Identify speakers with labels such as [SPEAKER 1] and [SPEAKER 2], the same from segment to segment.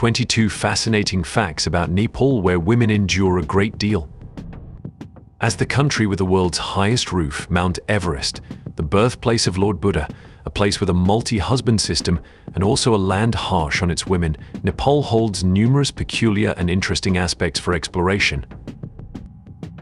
[SPEAKER 1] 22 fascinating facts about Nepal where women endure a great deal. As the country with the world's highest roof, Mount Everest, the birthplace of Lord Buddha, a place with a multi-husband system, and also a land harsh on its women, Nepal holds numerous peculiar and interesting aspects for exploration.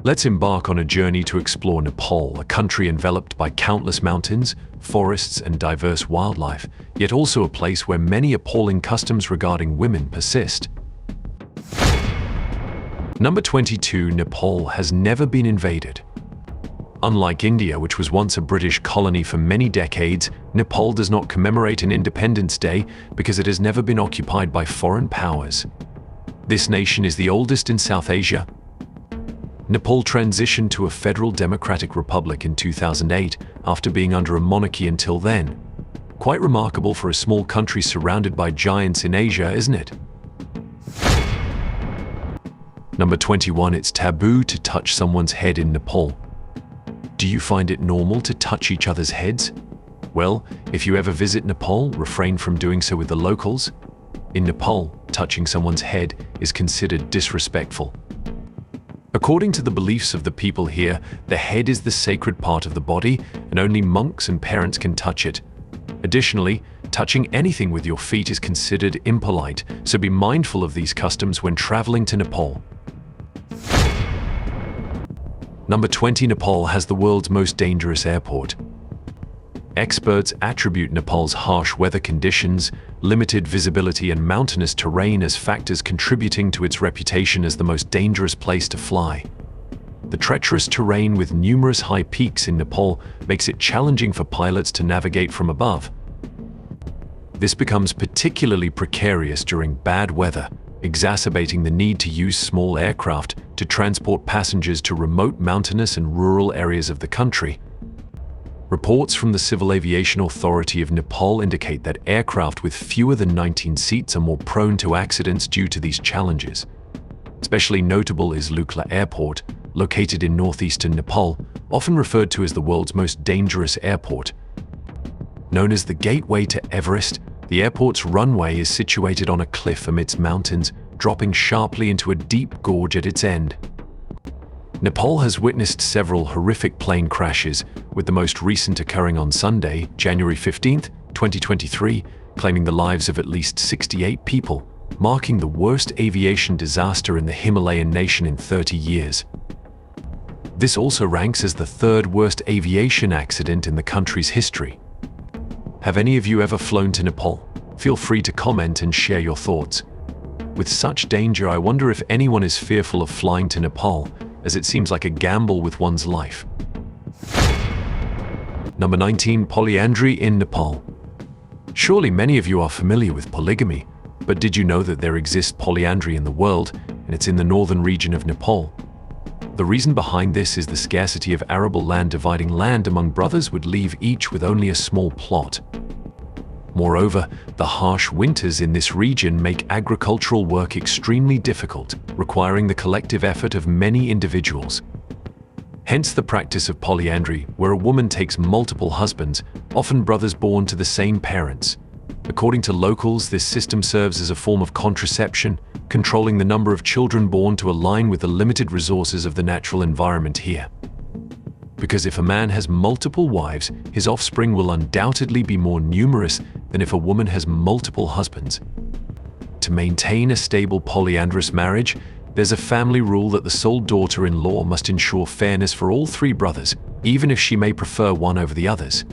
[SPEAKER 1] Let's embark on a journey to explore Nepal, a country enveloped by countless mountains, forests, and diverse wildlife, yet also a place where many appalling customs regarding women persist. Number 22. Nepal has never been invaded. Unlike India, which was once a British colony for many decades, Nepal does not commemorate an Independence Day because it has never been occupied by foreign powers. This nation is the oldest in South Asia. Nepal transitioned to a federal democratic republic in 2008 after being under a monarchy until then. Quite remarkable for a small country surrounded by giants in Asia, isn't it? Number 21. It's taboo to touch someone's head in Nepal. Do you find it normal to touch each other's heads? Well, if you ever visit Nepal, refrain from doing so with the locals. In Nepal, touching someone's head is considered disrespectful. According to the beliefs of the people here, the head is the sacred part of the body, and only monks and parents can touch it. Additionally, touching anything with your feet is considered impolite, so be mindful of these customs when traveling to Nepal. Number 20. Nepal has the world's most dangerous airport. Experts attribute Nepal's harsh weather conditions, limited visibility, and mountainous terrain as factors contributing to its reputation as the most dangerous place to fly. The treacherous terrain with numerous high peaks in Nepal makes it challenging for pilots to navigate from above. This becomes particularly precarious during bad weather, exacerbating the need to use small aircraft to transport passengers to remote mountainous and rural areas of the country. Reports from the Civil Aviation Authority of Nepal indicate that aircraft with fewer than 19 seats are more prone to accidents due to these challenges. Especially notable is Lukla Airport, located in northeastern Nepal, often referred to as the world's most dangerous airport. Known as the gateway to Everest, the airport's runway is situated on a cliff amidst mountains, dropping sharply into a deep gorge at its end. Nepal has witnessed several horrific plane crashes, with the most recent occurring on Sunday, January 15, 2023, claiming the lives of at least 68 people, marking the worst aviation disaster in the Himalayan nation in 30 years. This also ranks as the third worst aviation accident in the country's history. Have any of you ever flown to Nepal? Feel free to comment and share your thoughts. With such danger, I wonder if anyone is fearful of flying to Nepal, as it seems like a gamble with one's life. Number 19. Polyandry in Nepal. Surely many of you are familiar with polygamy, but did you know that there exists polyandry in the world, and it's in the northern region of Nepal? The reason behind this is the scarcity of arable land. Dividing land among brothers would leave each with only a small plot. Moreover, the harsh winters in this region make agricultural work extremely difficult, requiring the collective effort of many individuals. Hence the practice of polyandry, where a woman takes multiple husbands, often brothers born to the same parents. According to locals, this system serves as a form of contraception, controlling the number of children born to align with the limited resources of the natural environment here. Because if a man has multiple wives, his offspring will undoubtedly be more numerous than if a woman has multiple husbands. To maintain a stable polyandrous marriage, there's a family rule that the sole daughter-in-law must ensure fairness for all three brothers, even if she may prefer one over the others.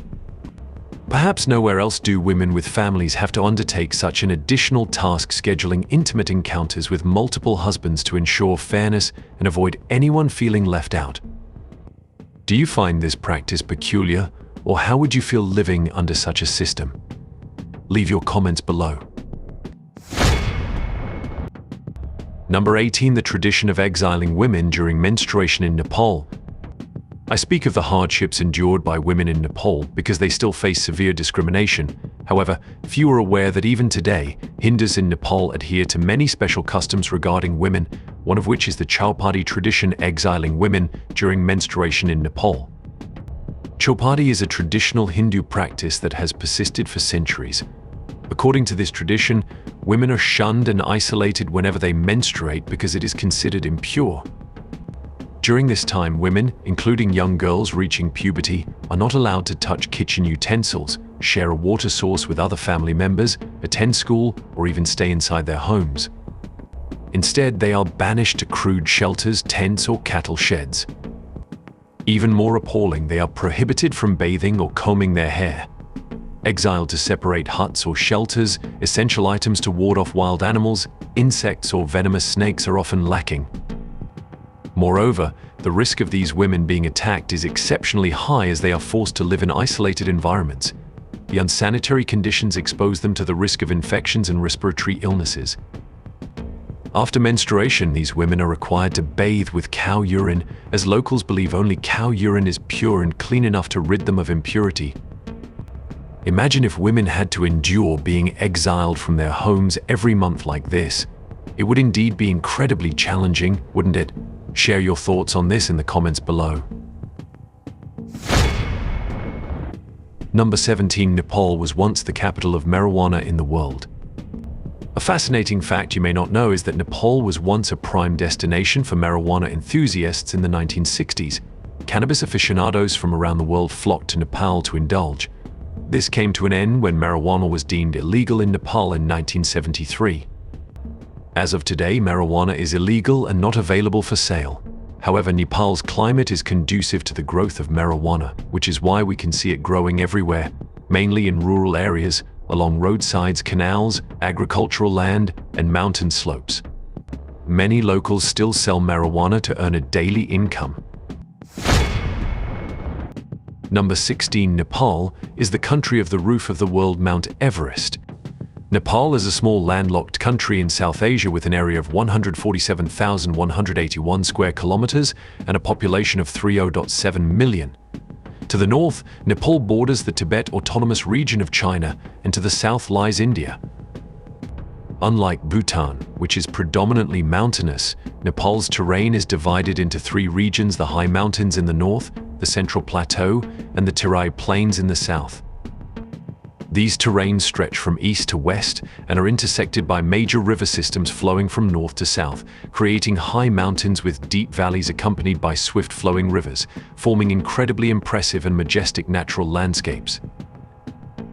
[SPEAKER 1] Perhaps nowhere else do women with families have to undertake such an additional task, scheduling intimate encounters with multiple husbands to ensure fairness and avoid anyone feeling left out. Do you find this practice peculiar, or how would you feel living under such a system? Leave your comments below. Number 18. The tradition of exiling women during menstruation in Nepal. I speak of the hardships endured by women in Nepal because they still face severe discrimination. However, few are aware that even today, Hindus in Nepal adhere to many special customs regarding women, one of which is the Chaupadi tradition, exiling women during menstruation in Nepal. Chaupadi is a traditional Hindu practice that has persisted for centuries. According to this tradition, women are shunned and isolated whenever they menstruate because it is considered impure. During this time, women, including young girls reaching puberty, are not allowed to touch kitchen utensils, share a water source with other family members, attend school, or even stay inside their homes. Instead, they are banished to crude shelters, tents, or cattle sheds. Even more appalling, they are prohibited from bathing or combing their hair. Exiled to separate huts or shelters, essential items to ward off wild animals, insects, or venomous snakes are often lacking. Moreover, the risk of these women being attacked is exceptionally high as they are forced to live in isolated environments. The unsanitary conditions expose them to the risk of infections and respiratory illnesses. After menstruation, these women are required to bathe with cow urine, as locals believe only cow urine is pure and clean enough to rid them of impurity. Imagine if women had to endure being exiled from their homes every month like this. It would indeed be incredibly challenging, wouldn't it? Share your thoughts on this in the comments below. Number 17. Nepal was once the capital of marijuana in the world. A fascinating fact you may not know is that Nepal was once a prime destination for marijuana enthusiasts in the 1960s. Cannabis aficionados from around the world flocked to Nepal to indulge. This came to an end when marijuana was deemed illegal in Nepal in 1973. As of today, marijuana is illegal and not available for sale. However, Nepal's climate is conducive to the growth of marijuana, which is why we can see it growing everywhere, mainly in rural areas, along roadsides, canals, agricultural land, and mountain slopes. Many locals still sell marijuana to earn a daily income. Number 16. Nepal is the country of the roof of the world, Mount Everest. Nepal is a small landlocked country in South Asia with an area of 147,181 square kilometers and a population of 30.7 million. To the north, Nepal borders the Tibet Autonomous Region of China, and to the south lies India. Unlike Bhutan, which is predominantly mountainous, Nepal's terrain is divided into three regions: the high mountains in the north, the Central Plateau, and the Terai Plains in the south. These terrains stretch from east to west and are intersected by major river systems flowing from north to south, creating high mountains with deep valleys accompanied by swift-flowing rivers, forming incredibly impressive and majestic natural landscapes.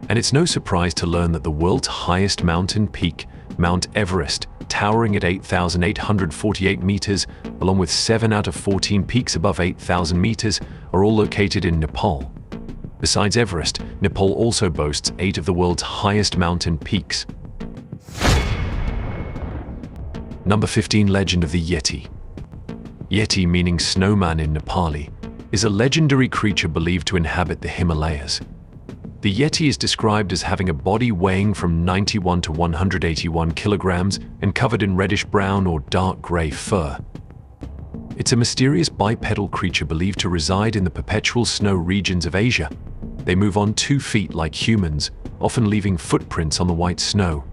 [SPEAKER 1] And it's no surprise to learn that the world's highest mountain peak, Mount Everest, towering at 8,848 meters, along with 7 out of 14 peaks above 8,000 meters, are all located in Nepal. Besides Everest, Nepal also boasts 8 of the world's highest mountain peaks. Number 15. Legend of the Yeti. Yeti, meaning snowman in Nepali, is a legendary creature believed to inhabit the Himalayas. The Yeti is described as having a body weighing from 91 to 181 kilograms and covered in reddish-brown or dark gray fur. It's a mysterious bipedal creature believed to reside in the perpetual snow regions of Asia. They move on 2 feet like humans, often leaving footprints on the white snow.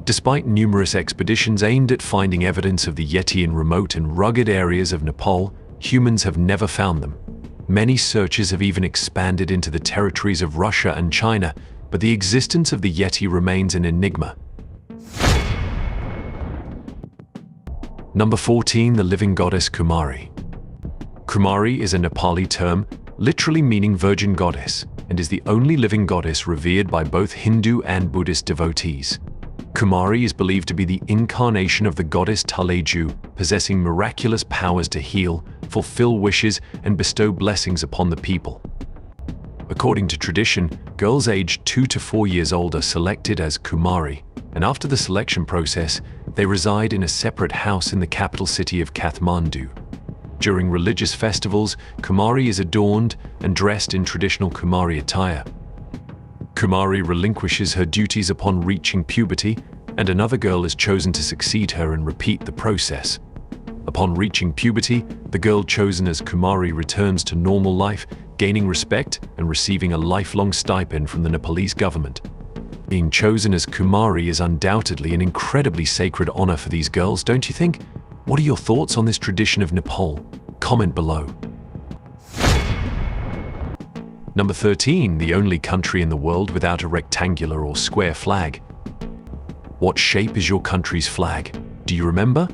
[SPEAKER 1] Despite numerous expeditions aimed at finding evidence of the Yeti in remote and rugged areas of Nepal, humans have never found them. Many searches have even expanded into the territories of Russia and China, but the existence of the Yeti remains an enigma. Number 14. The living goddess Kumari. Kumari is a Nepali term, literally meaning virgin goddess, and is the only living goddess revered by both Hindu and Buddhist devotees. Kumari is believed to be the incarnation of the goddess Taleju, possessing miraculous powers to heal, fulfill wishes, and bestow blessings upon the people. According to tradition, girls aged 2 to 4 years old are selected as Kumari, and after the selection process, they reside in a separate house in the capital city of Kathmandu. During religious festivals, Kumari is adorned and dressed in traditional Kumari attire. Kumari relinquishes her duties upon reaching puberty, and another girl is chosen to succeed her and repeat the process. Upon reaching puberty, the girl chosen as Kumari returns to normal life, gaining respect and receiving a lifelong stipend from the Nepalese government. Being chosen as Kumari is undoubtedly an incredibly sacred honor for these girls, don't you think? What are your thoughts on this tradition of Nepal? Comment below. Number 13, the only country in the world without a rectangular or square flag. What shape is your country's flag? Do you remember?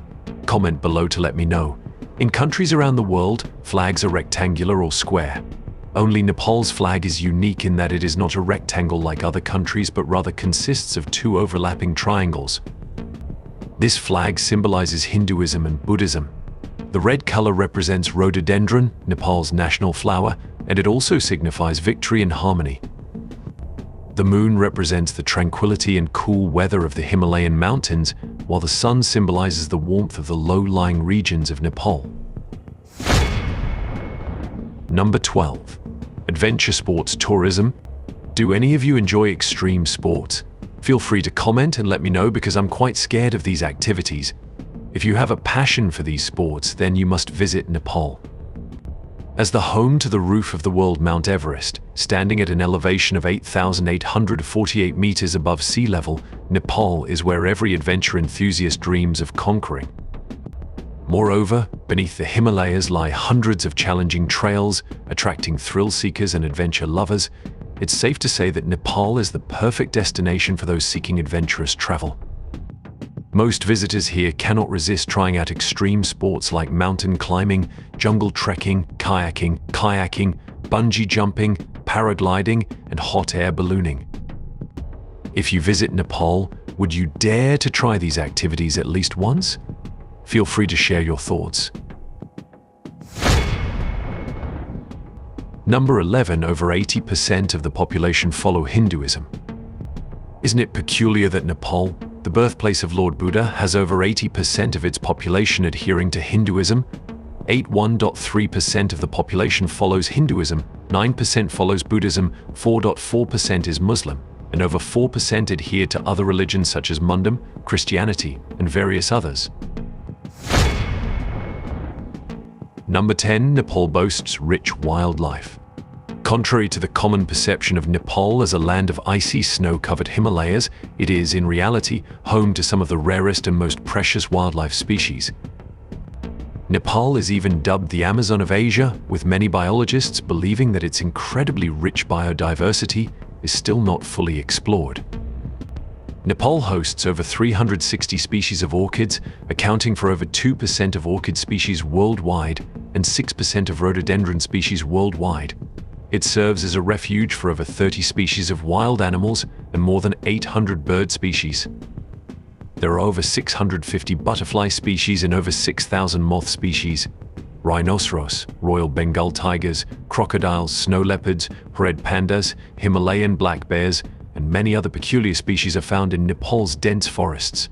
[SPEAKER 1] Comment below to let me know. In countries around the world, flags are rectangular or square. Only Nepal's flag is unique in that it is not a rectangle like other countries, but rather consists of two overlapping triangles. This flag symbolizes Hinduism and Buddhism. The red color represents rhododendron, Nepal's national flower, and it also signifies victory and harmony. The moon represents the tranquility and cool weather of the Himalayan mountains, while the sun symbolizes the warmth of the low-lying regions of Nepal. Number 12. Adventure sports tourism. Do any of you enjoy extreme sports? Feel free to comment and let me know, because I'm quite scared of these activities. If you have a passion for these sports, then you must visit Nepal. As the home to the roof of the world Mount Everest, standing at an elevation of 8,848 meters above sea level, Nepal is where every adventure enthusiast dreams of conquering. Moreover, beneath the Himalayas lie hundreds of challenging trails, attracting thrill seekers and adventure lovers. It's safe to say that Nepal is the perfect destination for those seeking adventurous travel. Most visitors here cannot resist trying out extreme sports like mountain climbing, jungle trekking, kayaking, bungee jumping, paragliding, and hot air ballooning. If you visit Nepal, would you dare to try these activities at least once? Feel free to share your thoughts. Number 11. Over 80% of the population follow Hinduism. Isn't it peculiar that Nepal, the birthplace of Lord Buddha, has over 80% of its population adhering to Hinduism? 81.3% of the population follows Hinduism, 9% follows Buddhism, 4.4% is Muslim, and over 4% adhere to other religions such as Mundum, Christianity, and various others. Number 10. Nepal boasts rich wildlife. Contrary to the common perception of Nepal as a land of icy snow-covered Himalayas, it is, in reality, home to some of the rarest and most precious wildlife species. Nepal is even dubbed the Amazon of Asia, with many biologists believing that its incredibly rich biodiversity is still not fully explored. Nepal hosts over 360 species of orchids, accounting for over 2% of orchid species worldwide and 6% of rhododendron species worldwide. It serves as a refuge for over 30 species of wild animals and more than 800 bird species. There are over 650 butterfly species and over 6,000 moth species. Rhinoceros, Royal Bengal tigers, crocodiles, snow leopards, red pandas, Himalayan black bears, and many other peculiar species are found in Nepal's dense forests.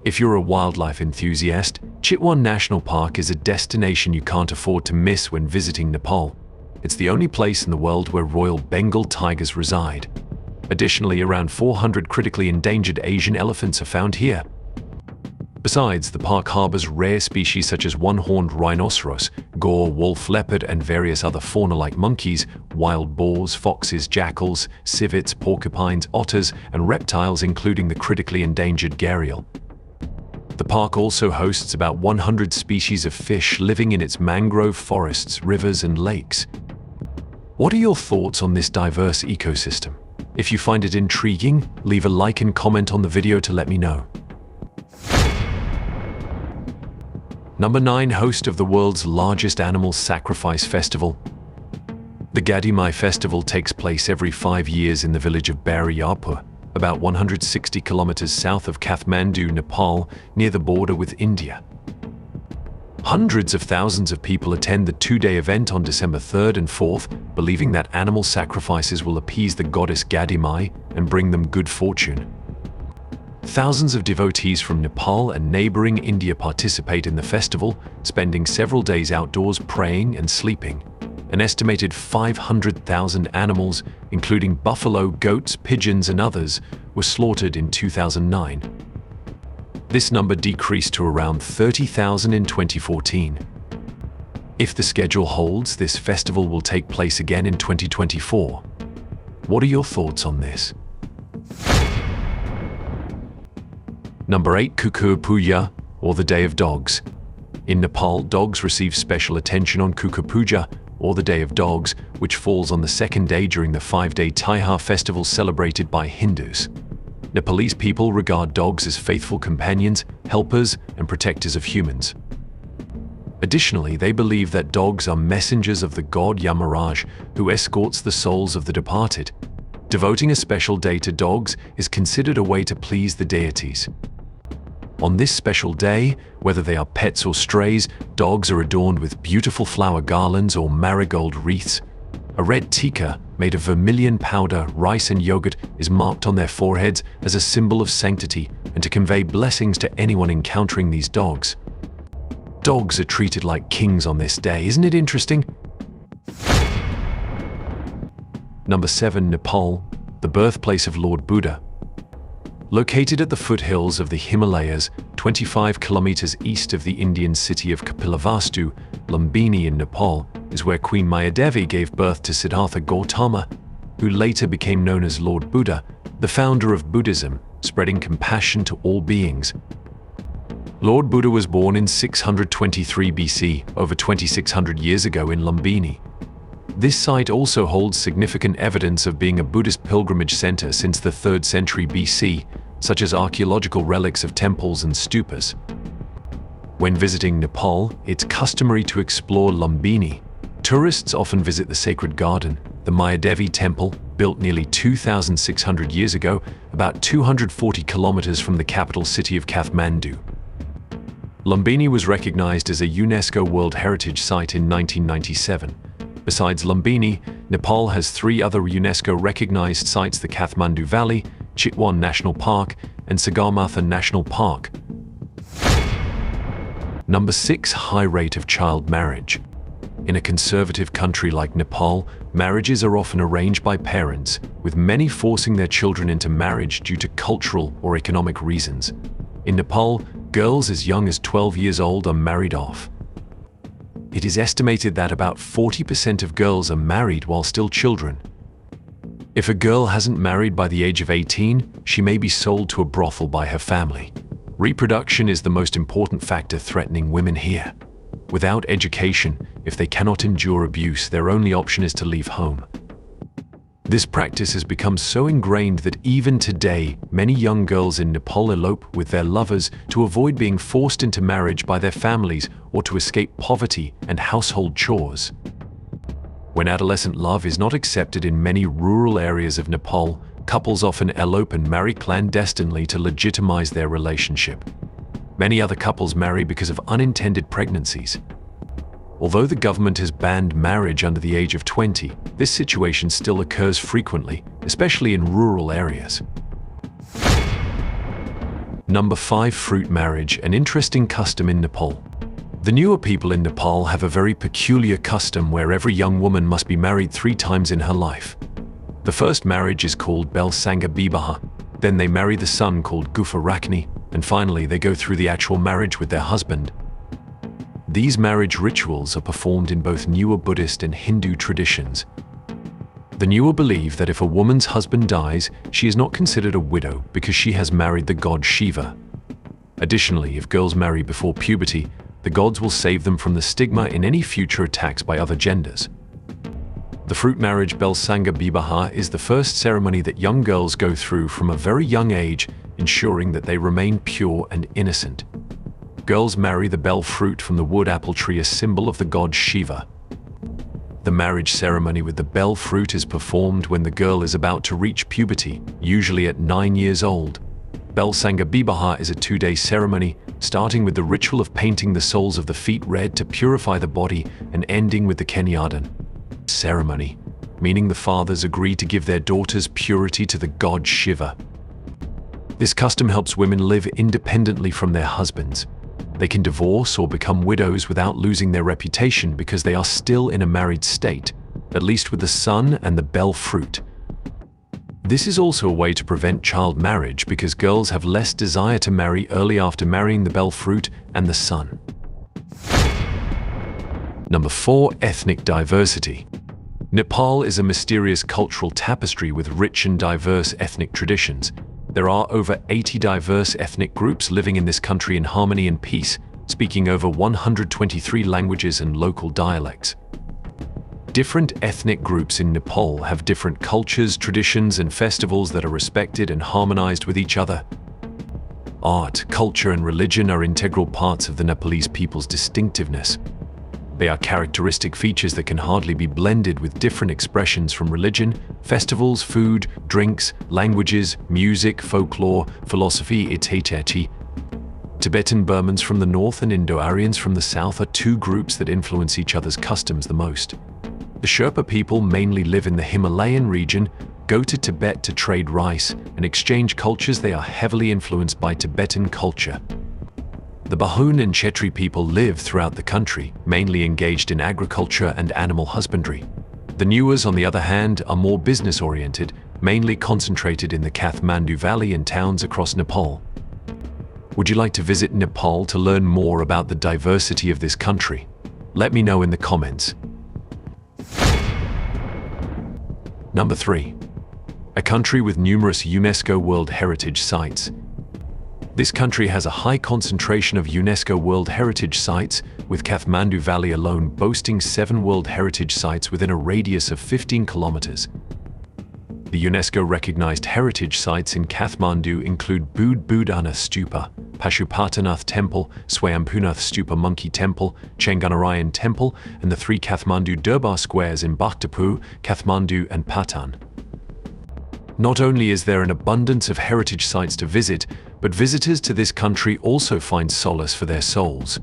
[SPEAKER 1] If you're a wildlife enthusiast, Chitwan National Park is a destination you can't afford to miss when visiting Nepal. It's the only place in the world where Royal Bengal tigers reside. Additionally, around 400 critically endangered Asian elephants are found here. Besides, the park harbors rare species such as one-horned rhinoceros, gore wolf leopard, and various other fauna like monkeys, wild boars, foxes, jackals, civets, porcupines, otters, and reptiles including the critically endangered gharial. The park also hosts about 100 species of fish living in its mangrove forests, rivers, and lakes. What are your thoughts on this diverse ecosystem? If you find it intriguing, leave a like and comment on the video to let me know. Number 9. Host of the world's largest animal sacrifice festival. The Gadimai festival takes place every 5 years in the village of Bariyarpur, about 160 kilometers south of Kathmandu, Nepal, near the border with India. Hundreds of thousands of people attend the 2-day event on December 3rd and 4th, believing that animal sacrifices will appease the goddess Gadimai and bring them good fortune. Thousands of devotees from Nepal and neighboring India participate in the festival, spending several days outdoors praying and sleeping. An estimated 500,000 animals, including buffalo, goats, pigeons, and others, were slaughtered in 2009. This number decreased to around 30,000 in 2014. If the schedule holds, this festival will take place again in 2024. What are your thoughts on this? Number 8. Kukur Puja, or the Day of Dogs. In Nepal, dogs receive special attention on Kukur Puja, or the Day of Dogs, which falls on the second day during the 5-day Tihar festival celebrated by Hindus. Nepalese people regard dogs as faithful companions, helpers, and protectors of humans. Additionally, they believe that dogs are messengers of the god Yamaraj, who escorts the souls of the departed. Devoting a special day to dogs is considered a way to please the deities. On this special day, whether they are pets or strays, dogs are adorned with beautiful flower garlands or marigold wreaths. A red tikka, made of vermilion powder, rice and yogurt, is marked on their foreheads as a symbol of sanctity and to convey blessings to anyone encountering these dogs. Dogs are treated like kings on this day, isn't it interesting? Number 7. Nepal, the birthplace of Lord Buddha. Located at the foothills of the Himalayas, 25 kilometers east of the Indian city of Kapilavastu, Lumbini in Nepal, is where Queen Mayadevi gave birth to Siddhartha Gautama, who later became known as Lord Buddha, the founder of Buddhism, spreading compassion to all beings. Lord Buddha was born in 623 BC, over 2600 years ago in Lumbini. This site also holds significant evidence of being a Buddhist pilgrimage center since the 3rd century BC, such as archaeological relics of temples and stupas. When visiting Nepal, it's customary to explore Lumbini. Tourists often visit the sacred garden, the Mayadevi temple, built nearly 2,600 years ago, about 240 kilometers from the capital city of Kathmandu. Lumbini was recognized as a UNESCO World Heritage Site in 1997. Besides Lumbini, Nepal has 3 other UNESCO-recognized sites: the Kathmandu Valley, Chitwan National Park, and Sagarmatha National Park. Number 6. High rate of child marriage. In a conservative country like Nepal, marriages are often arranged by parents, with many forcing their children into marriage due to cultural or economic reasons. In Nepal, girls as young as 12 years old are married off. It is estimated that about 40% of girls are married while still children. If a girl hasn't married by the age of 18, she may be sold to a brothel by her family. Reproduction is the most important factor threatening women here. Without education, if they cannot endure abuse, their only option is to leave home. This practice has become so ingrained that even today, many young girls in Nepal elope with their lovers to avoid being forced into marriage by their families or to escape poverty and household chores. When adolescent love is not accepted in many rural areas of Nepal, couples often elope and marry clandestinely to legitimize their relationship. Many other couples marry because of unintended pregnancies. Although the government has banned marriage under the age of 20, this situation still occurs frequently, especially in rural areas. Number 5. Fruit marriage, an interesting custom in Nepal. The newer people in Nepal have a very peculiar custom where every young woman must be married 3 times in her life. The first marriage is called Bel Sanga Bibaha, then they marry the son called Gufa Rakni, and finally they go through the actual marriage with their husband. These marriage rituals are performed in both newer Buddhist and Hindu traditions. The newer believe that if a woman's husband dies, she is not considered a widow because she has married the god Shiva. Additionally, if girls marry before puberty, the gods will save them from the stigma in any future attacks by other genders. The fruit marriage Bel Sanga Bibaha is the first ceremony that young girls go through from a very young age, ensuring that they remain pure and innocent. Girls marry the bel fruit from the wood apple tree, a symbol of the god Shiva. The marriage ceremony with the bel fruit is performed when the girl is about to reach puberty, usually at 9 years old. Bel Sanga Bibaha is a 2-day ceremony, starting with the ritual of painting the soles of the feet red to purify the body and ending with the Kenyadan ceremony, meaning the fathers agree to give their daughters purity to the god Shiva. This custom helps women live independently from their husbands. They can divorce or become widows without losing their reputation because they are still in a married state, at least with the son and the bel fruit. This is also a way to prevent child marriage because girls have less desire to marry early after marrying the bel fruit and the son. Number 4. Ethnic diversity. Nepal is a mysterious cultural tapestry with rich and diverse ethnic traditions. There are over 80 diverse ethnic groups living in this country in harmony and peace, speaking over 123 languages and local dialects. Different ethnic groups in Nepal have different cultures, traditions, and festivals that are respected and harmonized with each other. Art, culture, and religion are integral parts of the Nepalese people's distinctiveness. They are characteristic features that can hardly be blended with different expressions from religion, festivals, food, drinks, languages, music, folklore, philosophy, etc. Tibetan Burmans from the north and Indo-Aryans from the south are two groups that influence each other's customs the most. The Sherpa people mainly live in the Himalayan region, go to Tibet to trade rice, and exchange cultures. They are heavily influenced by Tibetan culture. The Bahun and Chetri people live throughout the country, mainly engaged in agriculture and animal husbandry. The Nuas, on the other hand, are more business-oriented, mainly concentrated in the Kathmandu Valley and towns across Nepal. Would you like to visit Nepal to learn more about the diversity of this country? Let me know in the comments. Number 3. A country with numerous UNESCO World Heritage Sites. This country has a high concentration of UNESCO World Heritage Sites, with Kathmandu Valley alone boasting 7 World Heritage Sites within a radius of 15 kilometers. The UNESCO-recognized heritage sites in Kathmandu include Budhanath Stupa, Pashupatinath Temple, Swayambhunath Stupa Monkey Temple, Chenganarayan Temple, and the 3 Kathmandu Durbar Squares in Bhaktapur, Kathmandu, and Patan. Not only is there an abundance of heritage sites to visit, but visitors to this country also find solace for their souls.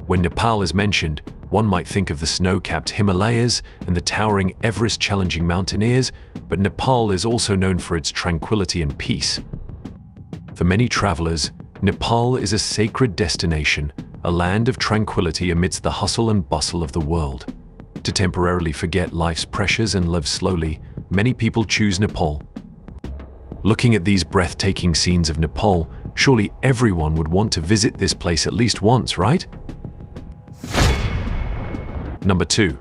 [SPEAKER 1] When Nepal is mentioned, one might think of the snow-capped Himalayas and the towering Everest challenging mountaineers, but Nepal is also known for its tranquility and peace. For many travelers, Nepal is a sacred destination, a land of tranquility amidst the hustle and bustle of the world. To temporarily forget life's pressures and live slowly, many people choose Nepal. Looking at these breathtaking scenes of Nepal, surely everyone would want to visit this place at least once, right? Number 2.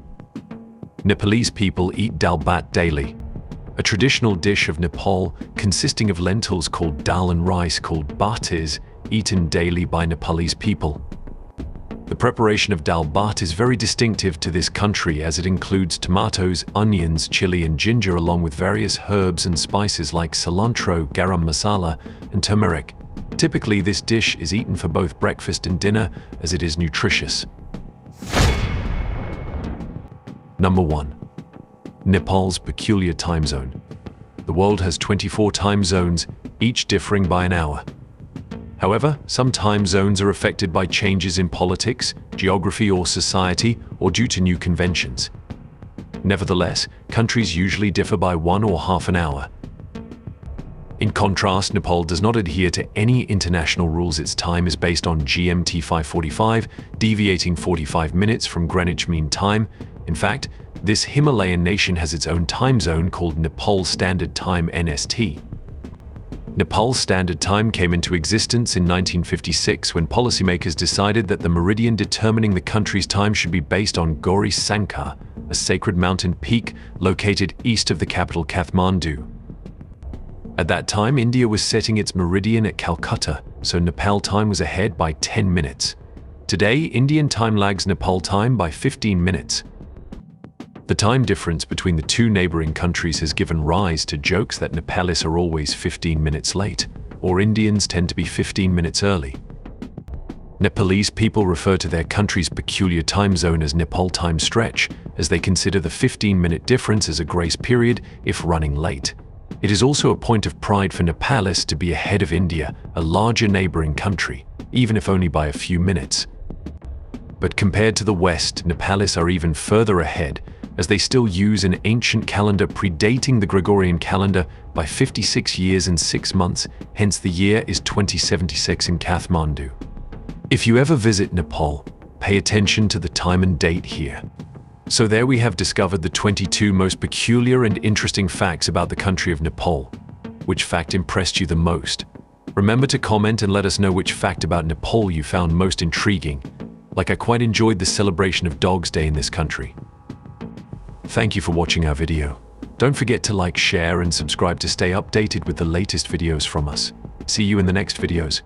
[SPEAKER 1] Nepalese people eat dal bhat daily. A traditional dish of Nepal consisting of lentils called dal and rice called bhat is eaten daily by Nepalese people. The preparation of dal bhat is very distinctive to this country as it includes tomatoes, onions, chili and ginger along with various herbs and spices like cilantro, garam masala, and turmeric. Typically, this dish is eaten for both breakfast and dinner as it is nutritious. Number 1. Nepal's peculiar time zone. The world has 24 time zones, each differing by an hour. However, some time zones are affected by changes in politics, geography or society, or due to new conventions. Nevertheless, countries usually differ by 1 or half an hour. In contrast, Nepal does not adhere to any international rules. Its time is based on GMT 545, deviating 45 minutes from Greenwich Mean Time. In fact, this Himalayan nation has its own time zone called Nepal Standard Time (NST). Nepal Standard Time came into existence in 1956 when policymakers decided that the meridian determining the country's time should be based on Gauri Sankar, a sacred mountain peak located east of the capital Kathmandu. At that time, India was setting its meridian at Calcutta, so Nepal time was ahead by 10 minutes. Today, Indian time lags Nepal time by 15 minutes. The time difference between the two neighboring countries has given rise to jokes that Nepalis are always 15 minutes late, or Indians tend to be 15 minutes early. Nepalese people refer to their country's peculiar time zone as Nepal time stretch, as they consider the 15-minute difference as a grace period if running late. It is also a point of pride for Nepalis to be ahead of India, a larger neighboring country, even if only by a few minutes. But compared to the West, Nepalis are even further ahead, as they still use an ancient calendar predating the Gregorian calendar by 56 years and 6 months, hence the year is 2076 in Kathmandu. If you ever visit Nepal, pay attention to the time and date here. So there we have discovered the 22 most peculiar and interesting facts about the country of Nepal. Which fact impressed you the most? Remember to comment and let us know which fact about Nepal you found most intriguing. Like I quite enjoyed the celebration of Dogs Day in this country. Thank you for watching our video. Don't forget to like, share, and subscribe to stay updated with the latest videos from us. See you in the next videos.